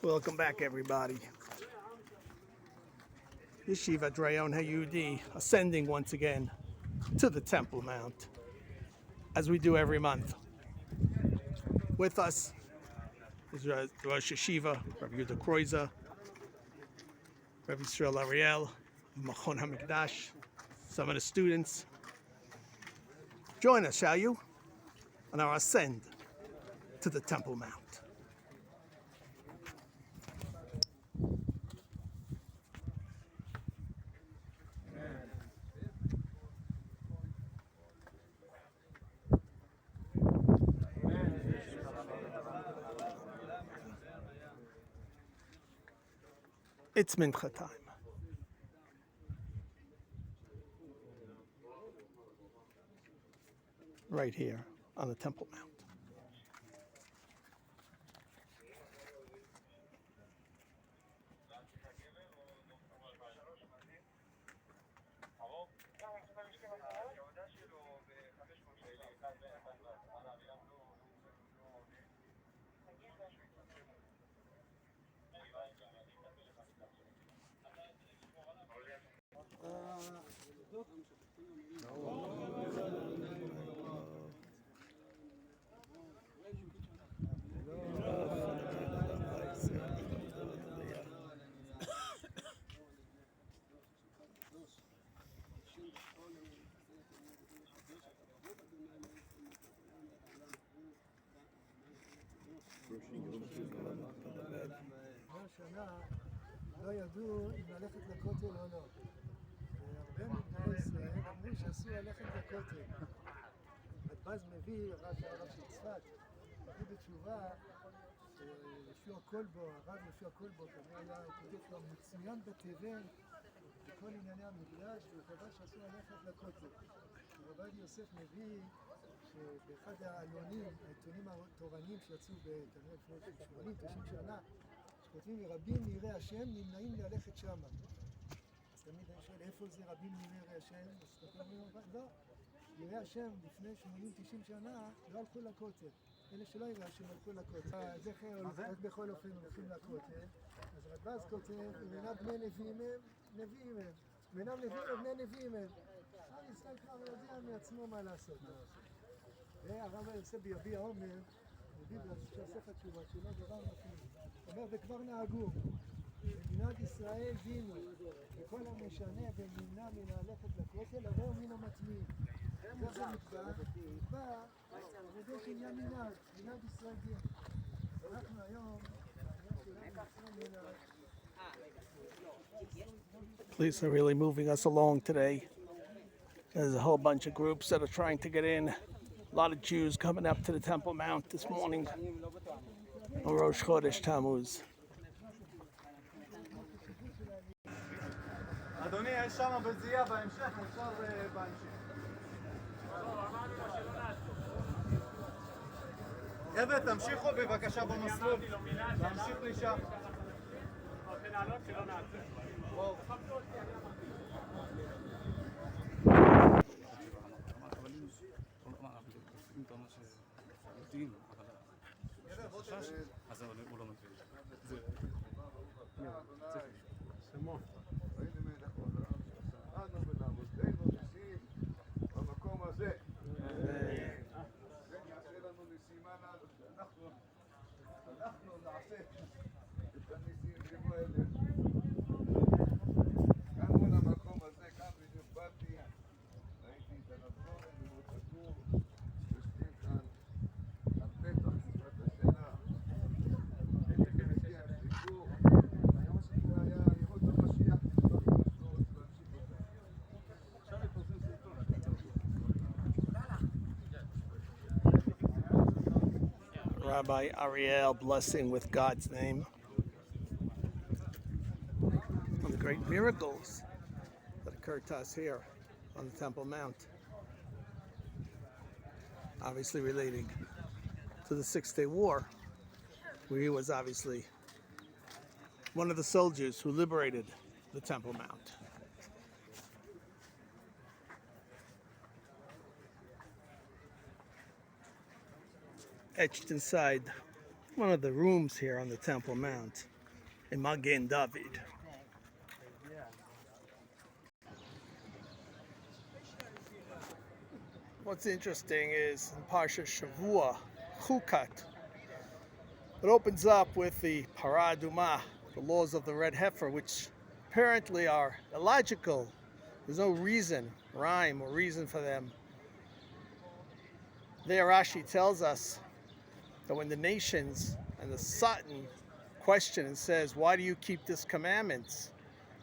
Welcome back, everybody. Yeshiva Drayon Hayudi ascending once again to the Temple Mount, as we do every month. With us is Rosh Yeshiva, Rabbi Yehuda Kreuzer, Rabbi Yisrael Ariel, Machon HaMikdash, some of the students. Join us, shall you, on our ascend to the Temple Mount. It's mincha time. Right here on the Temple Mount. שנה לא ידעו אם ללכת לכותל או לא. והרבה מגדולי ישראל אמרו שאסור ללכת לכותל. הדבז מביא, הרב של צפת, מביא בתשובה שלפי הכל בו, הרב לפי הכל בו, כנראה היה כותב לו מצוין בתבל בכל ענייני המקדש, והוא קבע שאסור ללכת לכותל. הרב יוסף מביא שבאחד העלונים, העיתונים התורניים שיצאו כנראה לפני 80-90 שנה, כותבים רבים מיראי השם נמנעים ללכת שמה. אז תמיד אני שואל איפה זה רבים מיראי השם? אז כותבים לא, יראי השם לפני 80-90 שנה לא הלכו לכותל. אלה שלא יראי השם הלכו לכותל. זכר רק בכל אופן הולכים לכותל. אז רדב"ז כותב, ואינם בני נביאים הם, נביאים הם. ואינם נביאים הם, בני נביאים הם. עם ישראל כבר יודע מעצמו מה לעשות. והרב יוסף ביביע עומר, מביא בספר התשובה שלו דבר מפעים. אומר, וכבר נהגו, מדינת ישראל דינו, וכל המשנה ונמנע מללכת לכותל, הרי הוא מן המטמיעים. זה נקבע על ידי שעניין מנהג, מדינת ישראל דין. אנחנו היום, Police are really moving us along today. There's a whole bunch of groups that are trying to get in. A lot of Jews coming up to the Temple Mount this morning on Rosh Chodesh Tammuz. אדוני, יש שם בזיעה בהמשך, אפשר בהמשך. חבר'ה, תמשיכו בבקשה במסלול. תמשיך לשם. רוצה לעלות שלא נעצר. אז הוא לא מבין. שמו. אנו ונעמודנו ניסים במקום הזה. כן יעשה לנו ניסימה אנחנו נעשה את הניסים כמו אלה. כאן למקום הזה, כאן בדיוק באתי, ראיתי את הנבון ומוצגו, יושבים כאן על פתח מצוות השינה. Rabbi Ariel blessing with God's name on the great miracles that occurred to us here on the Temple Mount. Obviously relating to the Six-Day War, where he was obviously one of the soldiers who liberated the Temple Mount. Etched inside one of the rooms here on the Temple Mount in Magen David. What's interesting is in parsha Shavua, Chukat, it opens up with the paraduma, the laws of the red heifer, which apparently are illogical. There's no reason, rhyme, or reason for them. There Rashi tells us that when the nations and the Satan question and says, why do you keep this commandments?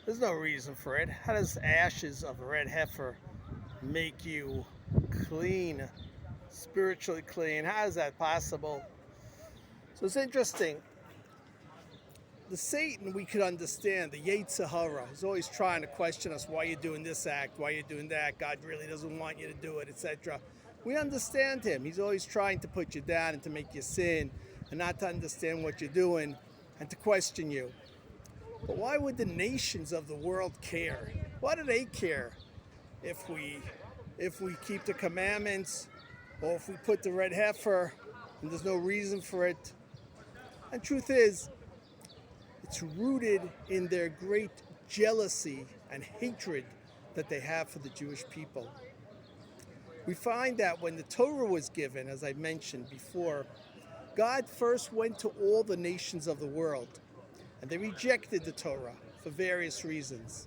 There's no reason for it. How does ashes of a red heifer make you clean, spiritually clean? How is that possible? So it's interesting. The Satan, we could understand, the Yetzer Hara, is always trying to question us, why you're doing this act, why you're doing that, God really doesn't want you to do it, etc. We understand him. He's always trying to put you down and to make you sin and not to understand what you're doing and to question you. But why would the nations of the world care? Why do they care if we keep the commandments or if we put the red heifer and there's no reason for it? And truth is, it's rooted in their great jealousy and hatred that they have for the Jewish people. We find that when the Torah was given, as I mentioned before, God first went to all the nations of the world, and they rejected the Torah for various reasons.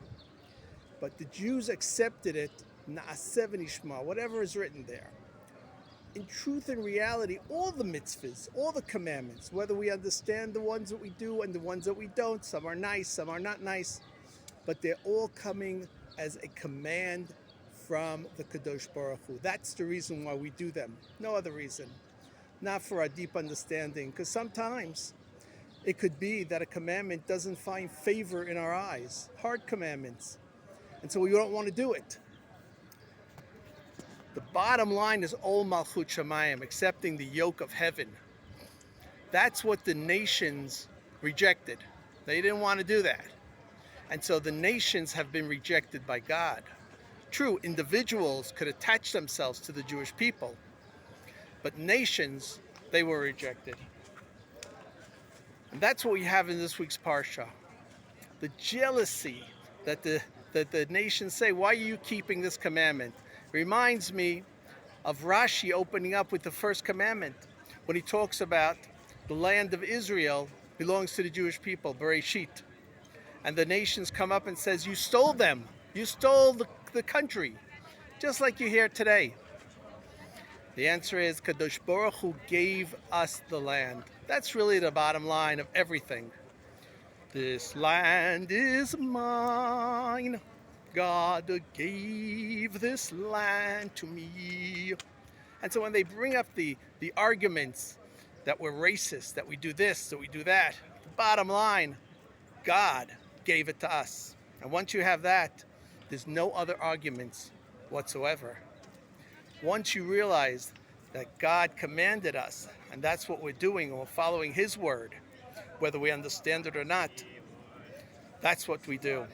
But the Jews accepted it, Na'aseh v'nishma, whatever is written there. In truth and reality, all the mitzvahs, all the commandments, whether we understand the ones that we do and the ones that we don't, some are nice, some are not nice, but they're all coming as a command from the Kadosh Baruch Hu. That's the reason why we do them. No other reason. Not for our deep understanding, because sometimes it could be that a commandment doesn't find favor in our eyes, hard commandments, and so we don't want to do it. The bottom line is Ol Malchut Shamayim, accepting the yoke of heaven. That's what the nations rejected. They didn't want to do that. And so the nations have been rejected by God. True, individuals could attach themselves to the Jewish people, but nations, they were rejected. And that's what we have in this week's parsha. The jealousy that the nations say, why are you keeping this commandment? Reminds me of Rashi opening up with the first commandment when he talks about the land of Israel belongs to the Jewish people, Bereshit. And the nations come up and says, you stole them. You stole the country, just like you hear today. The answer is Kadosh Baruch Hu gave us the land. That's really the bottom line of everything. This land is mine. God gave this land to me. And so when they bring up the arguments that we're racist, that we do this, that we do that, the bottom line, God gave it to us. And once you have that, there's no other arguments whatsoever. Once you realize that God commanded us, and that's what we're doing, and we're following His word, whether we understand it or not, that's what we do.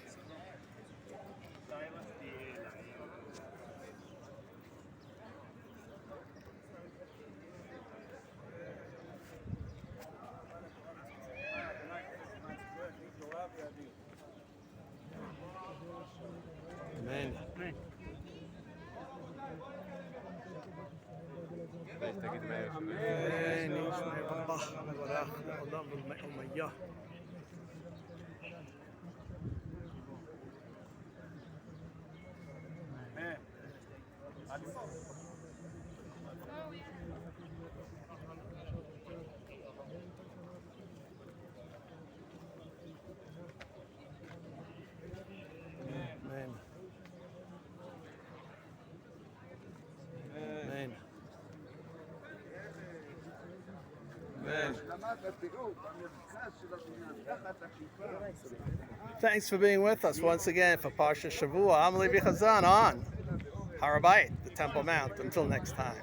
Amen. Thanks for being with us once again for Parsha Shavua. I'm Levi on Har HaBayit, the Temple Mount. Until next time.